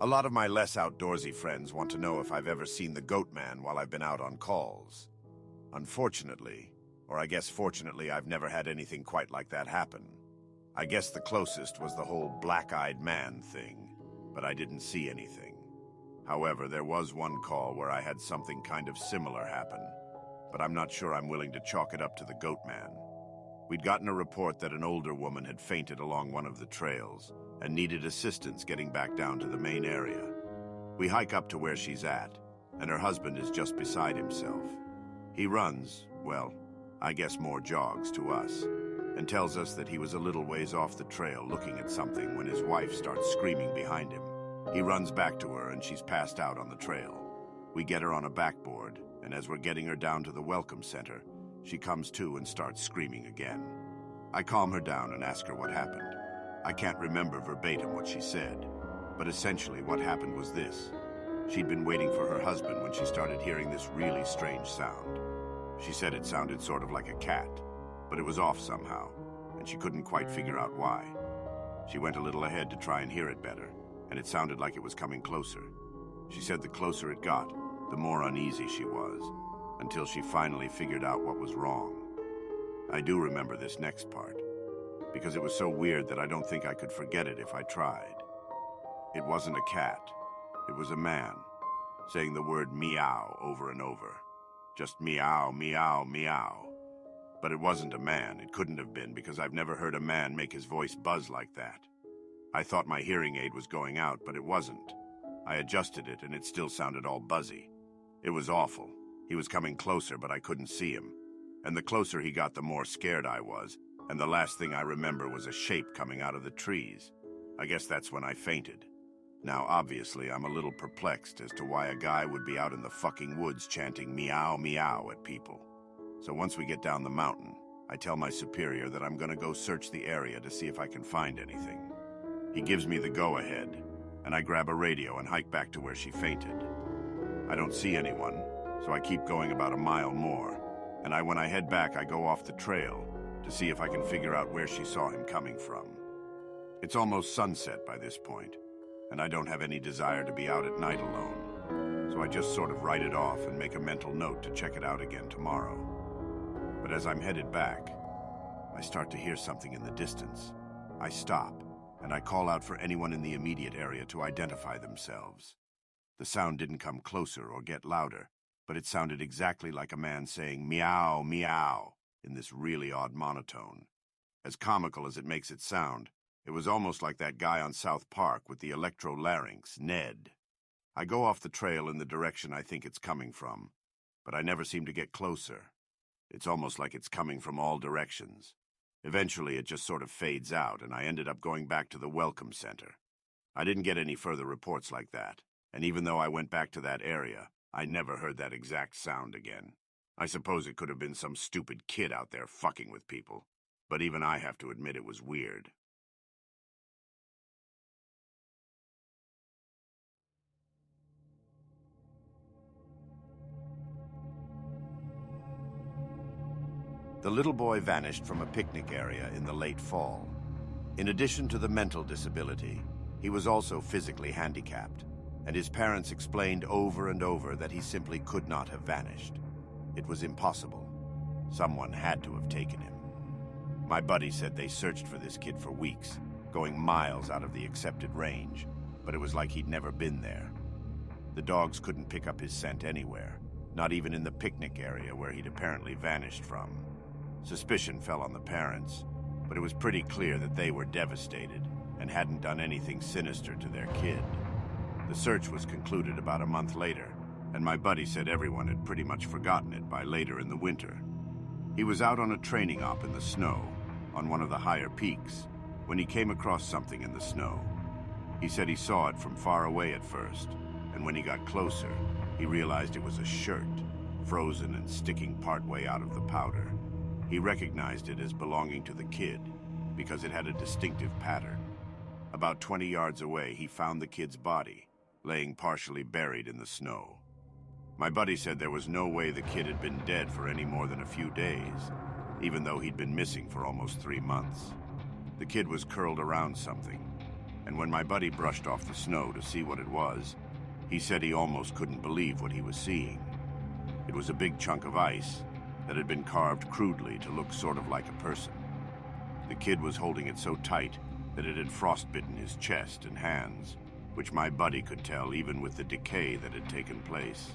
A lot of my less outdoorsy friends want to know if I've ever seen the goat man while I've been out on calls. Unfortunately, or I guess fortunately, I've never had anything quite like that happen. I guess the closest was the whole black-eyed man thing, but I didn't see anything. However, there was one call where I had something kind of similar happen, but I'm not sure I'm willing to chalk it up to the goat man. We'd gotten a report that an older woman had fainted along one of the trails and needed assistance getting back down to the main area. We hike up to where she's at, and her husband is just beside himself. He runs, well, I guess more jogs to us, and tells us that he was a little ways off the trail looking at something when his wife starts screaming behind him. He runs back to her and she's passed out on the trail. We get her on a backboard, and as we're getting her down to the welcome center, she comes to and starts screaming again. I calm her down and ask her what happened. I can't remember verbatim what she said, but essentially what happened was this. She'd been waiting for her husband when she started hearing this really strange sound. She said it sounded sort of like a cat, but it was off somehow, and she couldn't quite figure out why. She went a little ahead to try and hear it better, and it sounded like it was coming closer. She said the closer it got, the more uneasy she was, until she finally figured out what was wrong. I do remember this next part, because it was so weird that I don't think I could forget it if I tried. It wasn't a cat. It was a man, saying the word meow over and over. Just meow, meow, meow. But it wasn't a man. It couldn't have been, because I've never heard a man make his voice buzz like that. I thought my hearing aid was going out, but it wasn't. I adjusted it, and it still sounded all buzzy. It was awful. He was coming closer, but I couldn't see him. And the closer he got, the more scared I was, and the last thing I remember was a shape coming out of the trees. I guess that's when I fainted. Now, obviously, I'm a little perplexed as to why a guy would be out in the fucking woods chanting meow, meow at people. So once we get down the mountain, I tell my superior that I'm gonna go search the area to see if I can find anything. He gives me the go-ahead, and I grab a radio and hike back to where she fainted. I don't see anyone, so I keep going about a mile more, and when I head back, I go off the trail to see if I can figure out where she saw him coming from. It's almost sunset by this point, and I don't have any desire to be out at night alone, so I just sort of write it off and make a mental note to check it out again tomorrow. But as I'm headed back, I start to hear something in the distance. I stop, and I call out for anyone in the immediate area to identify themselves. The sound didn't come closer or get louder, but it sounded exactly like a man saying meow, meow in this really odd monotone. As comical as it makes it sound, it was almost like that guy on South Park with the electrolarynx, Ned. I go off the trail in the direction I think it's coming from, but I never seem to get closer. It's almost like it's coming from all directions. Eventually, it just sort of fades out, and I ended up going back to the welcome center. I didn't get any further reports like that, and even though I went back to that area, I never heard that exact sound again. I suppose it could have been some stupid kid out there fucking with people, but even I have to admit it was weird. The little boy vanished from a picnic area in the late fall. In addition to the mental disability, he was also physically handicapped, and his parents explained over and over that he simply could not have vanished. It was impossible. Someone had to have taken him. My buddy said they searched for this kid for weeks, going miles out of the accepted range, but it was like he'd never been there. The dogs couldn't pick up his scent anywhere, not even in the picnic area where he'd apparently vanished from. Suspicion fell on the parents, but it was pretty clear that they were devastated and hadn't done anything sinister to their kid. The search was concluded about a month later, and my buddy said everyone had pretty much forgotten it by later in the winter. He was out on a training op in the snow, on one of the higher peaks, when he came across something in the snow. He said he saw it from far away at first, and when he got closer, he realized it was a shirt, frozen and sticking partway out of the powder. He recognized it as belonging to the kid, because it had a distinctive pattern. About 20 yards away, he found the kid's body, laying partially buried in the snow. My buddy said there was no way the kid had been dead for any more than a few days, even though he'd been missing for almost 3 months. The kid was curled around something, and when my buddy brushed off the snow to see what it was, he said he almost couldn't believe what he was seeing. It was a big chunk of ice that had been carved crudely to look sort of like a person. The kid was holding it so tight that it had frostbitten his chest and hands, which my buddy could tell even with the decay that had taken place.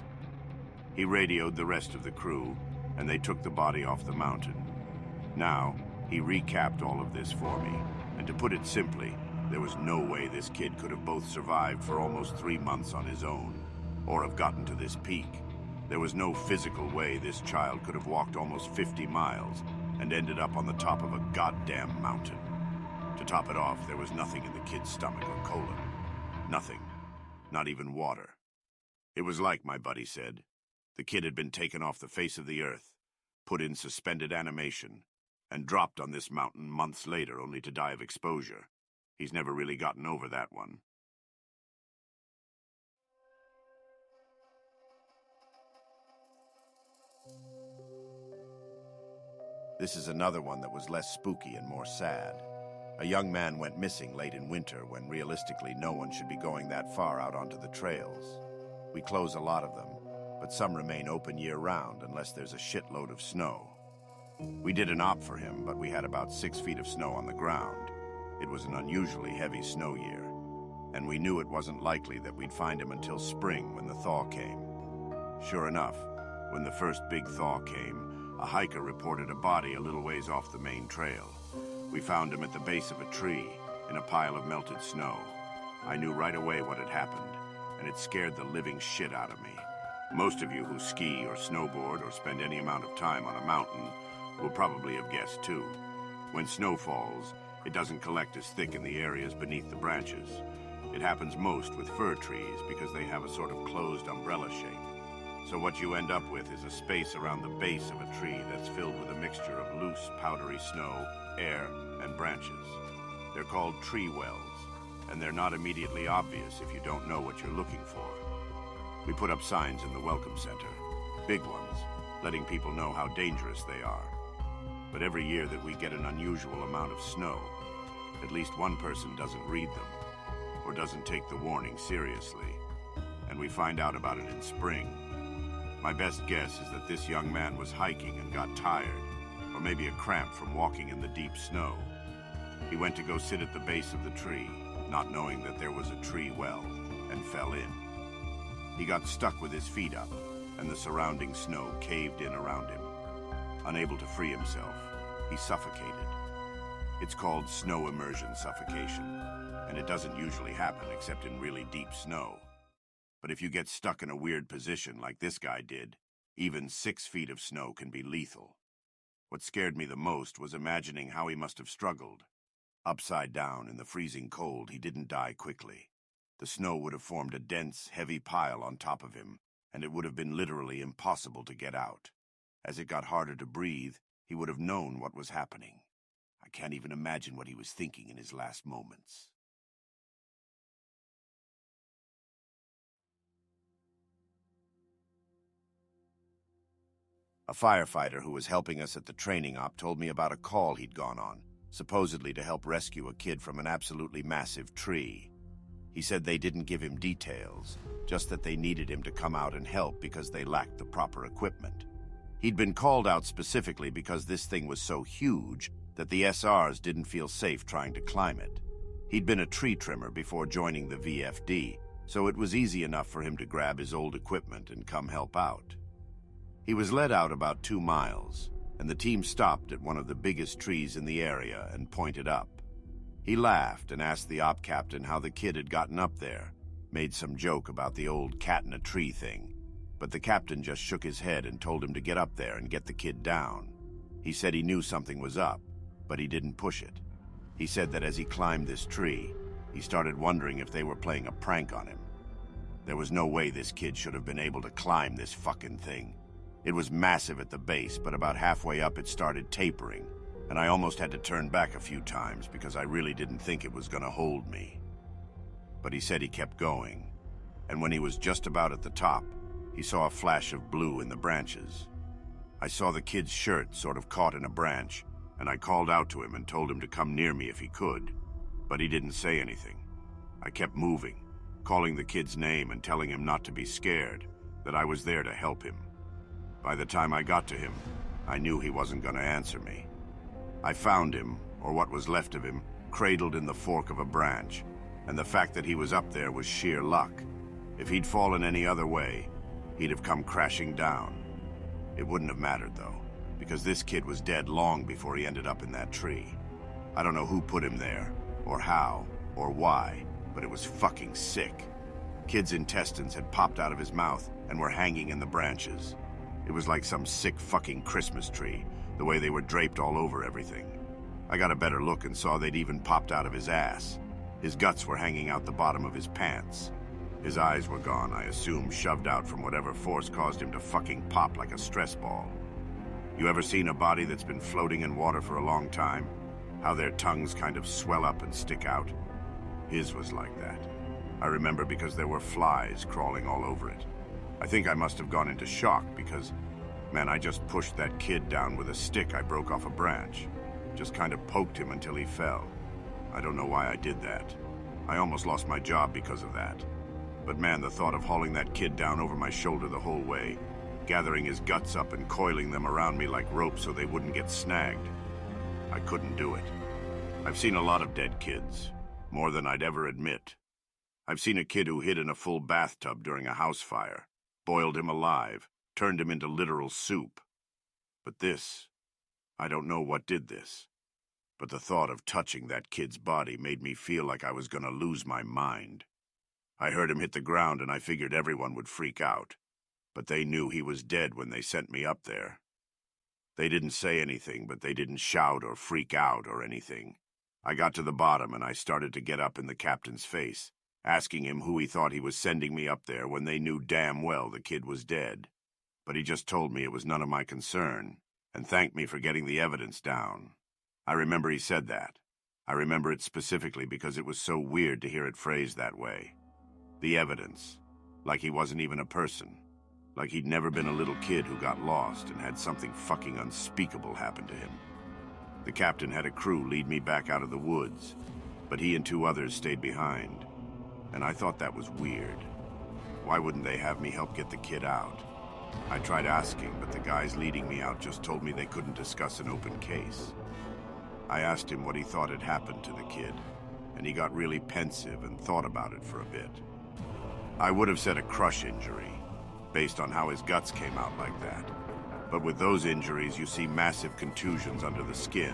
He radioed the rest of the crew, and they took the body off the mountain. Now, he recapped all of this for me, and to put it simply, there was no way this kid could have both survived for almost 3 months on his own, or have gotten to this peak. There was no physical way this child could have walked almost 50 miles and ended up on the top of a goddamn mountain. To top it off, there was nothing in the kid's stomach or colon. Nothing. Not even water. It was like my buddy said. The kid had been taken off the face of the earth, put in suspended animation, and dropped on this mountain months later only to die of exposure. He's never really gotten over that one. This is another one that was less spooky and more sad. A young man went missing late in winter when realistically no one should be going that far out onto the trails. We close a lot of them, but some remain open year-round unless there's a shitload of snow. We did an op for him, but we had about 6 feet of snow on the ground. It was an unusually heavy snow year, and we knew it wasn't likely that we'd find him until spring when the thaw came. Sure enough, when the first big thaw came, a hiker reported a body a little ways off the main trail. We found him at the base of a tree, in a pile of melted snow. I knew right away what had happened, and it scared the living shit out of me. Most of you who ski or snowboard or spend any amount of time on a mountain will probably have guessed too. When snow falls, it doesn't collect as thick in the areas beneath the branches. It happens most with fir trees because they have a sort of closed umbrella shape. So what you end up with is a space around the base of a tree that's filled with a mixture of loose, powdery snow, air, and branches. They're called tree wells, and they're not immediately obvious if you don't know what you're looking for. We put up signs in the welcome center, big ones, letting people know how dangerous they are. But every year that we get an unusual amount of snow, at least one person doesn't read them, or doesn't take the warning seriously, and we find out about it in spring. My best guess is that this young man was hiking and got tired, or maybe a cramp from walking in the deep snow. He went to go sit at the base of the tree, not knowing that there was a tree well, and fell in. He got stuck with his feet up, and the surrounding snow caved in around him. Unable to free himself, he suffocated. It's called snow immersion suffocation, and it doesn't usually happen except in really deep snow. But if you get stuck in a weird position like this guy did, even 6 feet of snow can be lethal. What scared me the most was imagining how he must have struggled. Upside down in the freezing cold, he didn't die quickly. The snow would have formed a dense, heavy pile on top of him, and it would have been literally impossible to get out. As it got harder to breathe, he would have known what was happening. I can't even imagine what he was thinking in his last moments. A firefighter who was helping us at the training op told me about a call he'd gone on, supposedly to help rescue a kid from an absolutely massive tree. He said they didn't give him details, just that they needed him to come out and help because they lacked the proper equipment. He'd been called out specifically because this thing was so huge that the SRs didn't feel safe trying to climb it. He'd been a tree trimmer before joining the VFD, so it was easy enough for him to grab his old equipment and come help out. He was led out about 2 miles, and the team stopped at one of the biggest trees in the area and pointed up. He laughed and asked the op captain how the kid had gotten up there, made some joke about the old cat-in-a-tree thing, but the captain just shook his head and told him to get up there and get the kid down. He said he knew something was up, but he didn't push it. He said that as he climbed this tree, he started wondering if they were playing a prank on him. There was no way this kid should have been able to climb this fucking thing. It was massive at the base, but about halfway up it started tapering, and I almost had to turn back a few times because I really didn't think it was going to hold me. But he said he kept going, and when he was just about at the top, he saw a flash of blue in the branches. I saw the kid's shirt sort of caught in a branch, and I called out to him and told him to come near me if he could, but he didn't say anything. I kept moving, calling the kid's name and telling him not to be scared, that I was there to help him. By the time I got to him, I knew he wasn't going to answer me. I found him, or what was left of him, cradled in the fork of a branch, and the fact that he was up there was sheer luck. If he'd fallen any other way, he'd have come crashing down. It wouldn't have mattered, though, because this kid was dead long before he ended up in that tree. I don't know who put him there, or how, or why, but it was fucking sick. Kid's intestines had popped out of his mouth and were hanging in the branches. It was like some sick fucking Christmas tree, the way they were draped all over everything. I got a better look and saw they'd even popped out of his ass. His guts were hanging out the bottom of his pants. His eyes were gone, I assume, shoved out from whatever force caused him to fucking pop like a stress ball. You ever seen a body that's been floating in water for a long time? How their tongues kind of swell up and stick out? His was like that. I remember because there were flies crawling all over it. I think I must have gone into shock because, man, I just pushed that kid down with a stick I broke off a branch. Just kind of poked him until he fell. I don't know why I did that. I almost lost my job because of that. But man, the thought of hauling that kid down over my shoulder the whole way, gathering his guts up and coiling them around me like rope so they wouldn't get snagged, I couldn't do it. I've seen a lot of dead kids, more than I'd ever admit. I've seen a kid who hid in a full bathtub during a house fire, boiled him alive, turned him into literal soup. But this, I don't know what did this. But the thought of touching that kid's body made me feel like I was gonna lose my mind. I heard him hit the ground and I figured everyone would freak out. But they knew he was dead when they sent me up there. They didn't say anything, but they didn't shout or freak out or anything. I got to the bottom and I started to get up in the captain's face, asking him who he thought he was sending me up there when they knew damn well the kid was dead. But he just told me it was none of my concern, and thanked me for getting the evidence down. I remember he said that. I remember it specifically because it was so weird to hear it phrased that way. The evidence. Like he wasn't even a person. Like he'd never been a little kid who got lost and had something fucking unspeakable happen to him. The captain had a crew lead me back out of the woods, but he and 2 others stayed behind. And I thought that was weird. Why wouldn't they have me help get the kid out? I tried asking, but the guys leading me out just told me they couldn't discuss an open case. I asked him what he thought had happened to the kid, and he got really pensive and thought about it for a bit. I would have said a crush injury, based on how his guts came out like that. But with those injuries, you see massive contusions under the skin.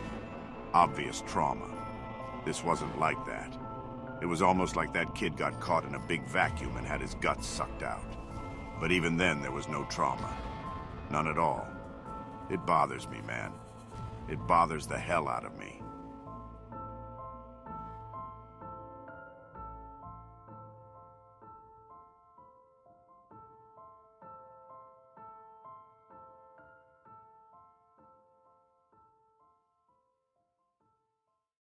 Obvious trauma. This wasn't like that. It was almost like that kid got caught in a big vacuum and had his guts sucked out. But even then, there was no trauma. None at all. It bothers me, man. It bothers the hell out of me.